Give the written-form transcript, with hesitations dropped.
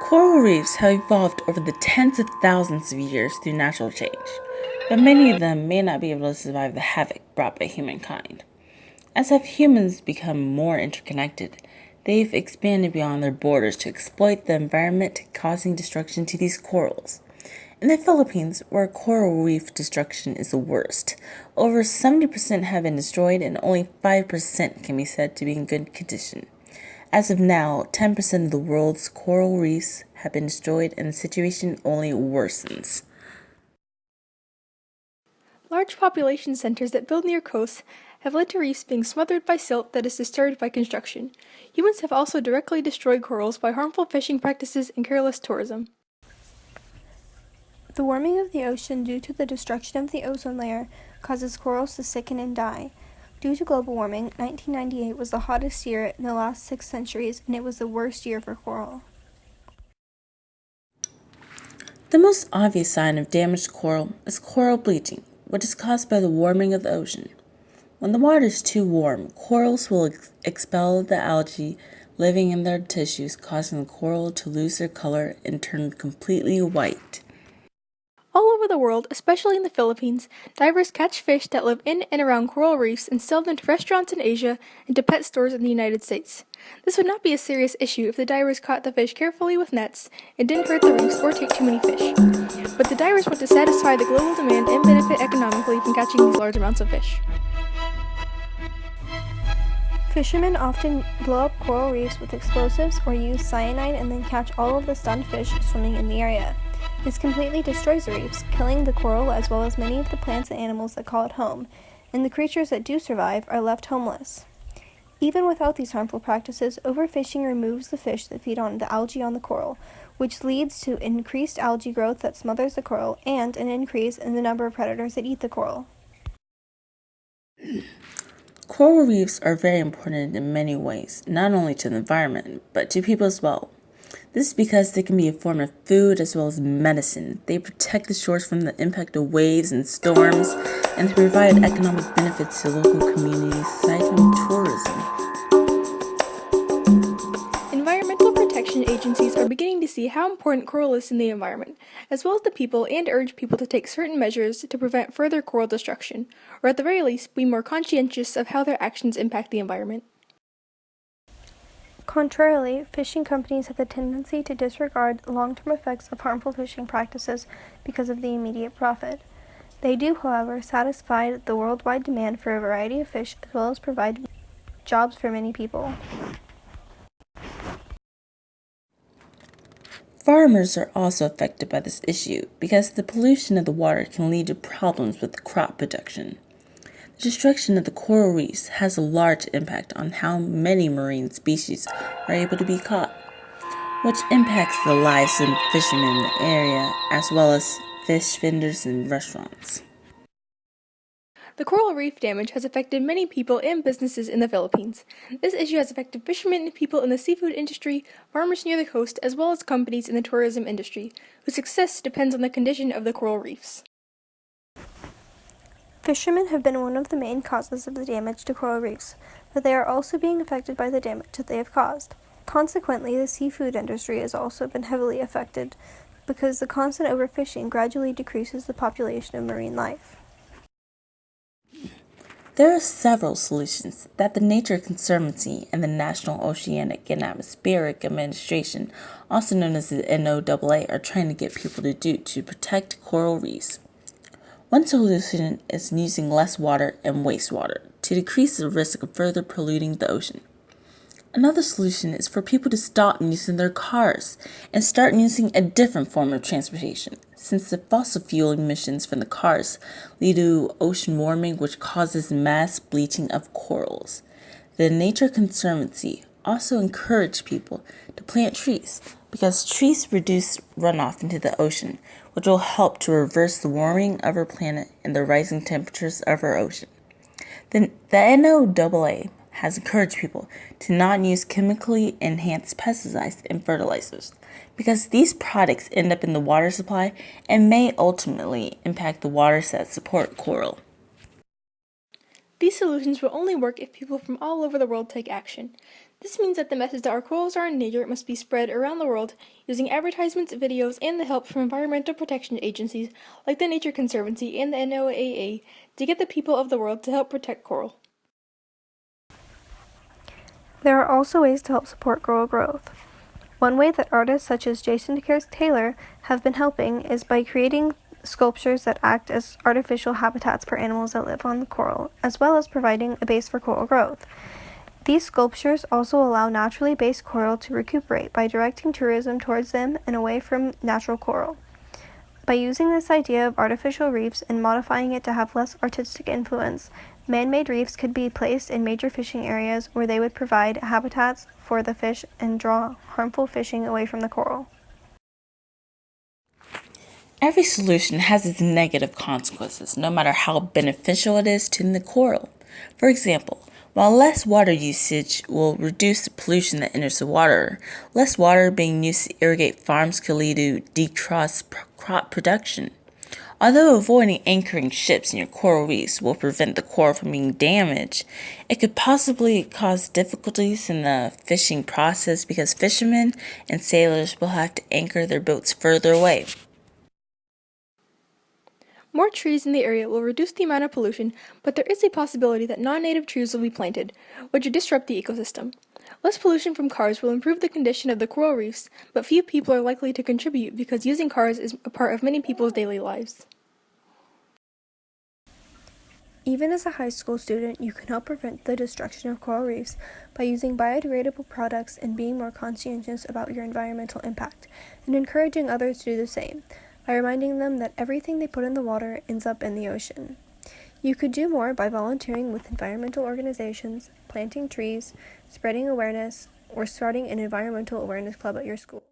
Coral reefs have evolved over the tens of thousands of years through natural change, but many of them may not be able to survive the havoc brought by humankind. As have humans become more interconnected, they've expanded beyond their borders to exploit the environment, causing destruction to these corals. In the Philippines, where coral reef destruction is the worst, over 70% have been destroyed and only 5% can be said to be in good condition. As of now, 10% of the world's coral reefs have been destroyed and the situation only worsens. Large population centers that build near coasts have led to reefs being smothered by silt that is disturbed by construction. Humans have also directly destroyed corals by harmful fishing practices and careless tourism. The warming of the ocean due to the destruction of the ozone layer causes corals to sicken and die. Due to global warming, 1998 was the hottest year in the last 6 centuries, and it was the worst year for coral. The most obvious sign of damaged coral is coral bleaching, which is caused by the warming of the ocean. When the water is too warm, corals will expel the algae living in their tissues, causing the coral to lose their color and turn completely white. All over the world, especially in the Philippines, divers catch fish that live in and around coral reefs and sell them to restaurants in Asia and to pet stores in the United States. This would not be a serious issue if the divers caught the fish carefully with nets and didn't hurt the reefs or take too many fish. But the divers want to satisfy the global demand and benefit economically from catching these large amounts of fish. Fishermen often blow up coral reefs with explosives or use cyanide and then catch all of the stunned fish swimming in the area. This completely destroys the reefs, killing the coral as well as many of the plants and animals that call it home, and the creatures that do survive are left homeless. Even without these harmful practices, overfishing removes the fish that feed on the algae on the coral, which leads to increased algae growth that smothers the coral and an increase in the number of predators that eat the coral. Coral reefs are very important in many ways, not only to the environment, but to people as well. This is because they can be a form of food as well as medicine. They protect the shores from the impact of waves and storms, and they provide economic benefits to local communities aside from tourism. Environmental protection agencies are beginning to see how important coral is in the environment, as well as the people, and urge people to take certain measures to prevent further coral destruction, or at the very least be more conscientious of how their actions impact the environment. Contrarily, fishing companies have the tendency to disregard the long-term effects of harmful fishing practices because of the immediate profit. They do, however, satisfy the worldwide demand for a variety of fish as well as provide jobs for many people. Farmers are also affected by this issue because the pollution of the water can lead to problems with crop production. The destruction of the coral reefs has a large impact on how many marine species are able to be caught, which impacts the lives of fishermen in the area as well as fish vendors and restaurants. The coral reef damage has affected many people and businesses in the Philippines. This issue has affected fishermen and people in the seafood industry, farmers near the coast, as well as companies in the tourism industry, whose success depends on the condition of the coral reefs. Fishermen have been one of the main causes of the damage to coral reefs, but they are also being affected by the damage that they have caused. Consequently, the seafood industry has also been heavily affected because the constant overfishing gradually decreases the population of marine life. There are several solutions that the Nature Conservancy and the National Oceanic and Atmospheric Administration, also known as the NOAA, are trying to get people to do to protect coral reefs. One solution is using less water and wastewater to decrease the risk of further polluting the ocean. Another solution is for people to stop using their cars and start using a different form of transportation, since the fossil fuel emissions from the cars lead to ocean warming, which causes mass bleaching of corals. The Nature Conservancy also encouraged people to plant trees because trees reduce runoff into the ocean, which will help to reverse the warming of our planet and the rising temperatures of our ocean. The NOAA has encouraged people to not use chemically enhanced pesticides and fertilizers because these products end up in the water supply and may ultimately impact the waters that support coral. These solutions will only work if people from all over the world take action. This means that the message that our corals are endangered must be spread around the world using advertisements, videos, and the help from environmental protection agencies like the Nature Conservancy and the NOAA to get the people of the world to help protect coral. There are also ways to help support coral growth. One way that artists such as Jason Taylor have been helping is by creating sculptures that act as artificial habitats for animals that live on the coral, as well as providing a base for coral growth. These sculptures also allow naturally based coral to recuperate by directing tourism towards them and away from natural coral. By using this idea of artificial reefs and modifying it to have less artistic influence, man-made reefs could be placed in major fishing areas where they would provide habitats for the fish and draw harmful fishing away from the coral. Every solution has its negative consequences, no matter how beneficial it is to the coral. For example, while less water usage will reduce the pollution that enters the water, less water being used to irrigate farms could lead to decreased crop production. Although avoiding anchoring ships in your coral reefs will prevent the coral from being damaged, it could possibly cause difficulties in the fishing process because fishermen and sailors will have to anchor their boats further away. More trees in the area will reduce the amount of pollution, but there is a possibility that non-native trees will be planted, which would disrupt the ecosystem. Less pollution from cars will improve the condition of the coral reefs, but few people are likely to contribute because using cars is a part of many people's daily lives. Even as a high school student, you can help prevent the destruction of coral reefs by using biodegradable products and being more conscientious about your environmental impact, and encouraging others to do the same, by reminding them that everything they put in the water ends up in the ocean. You could do more by volunteering with environmental organizations, planting trees, spreading awareness, or starting an environmental awareness club at your school.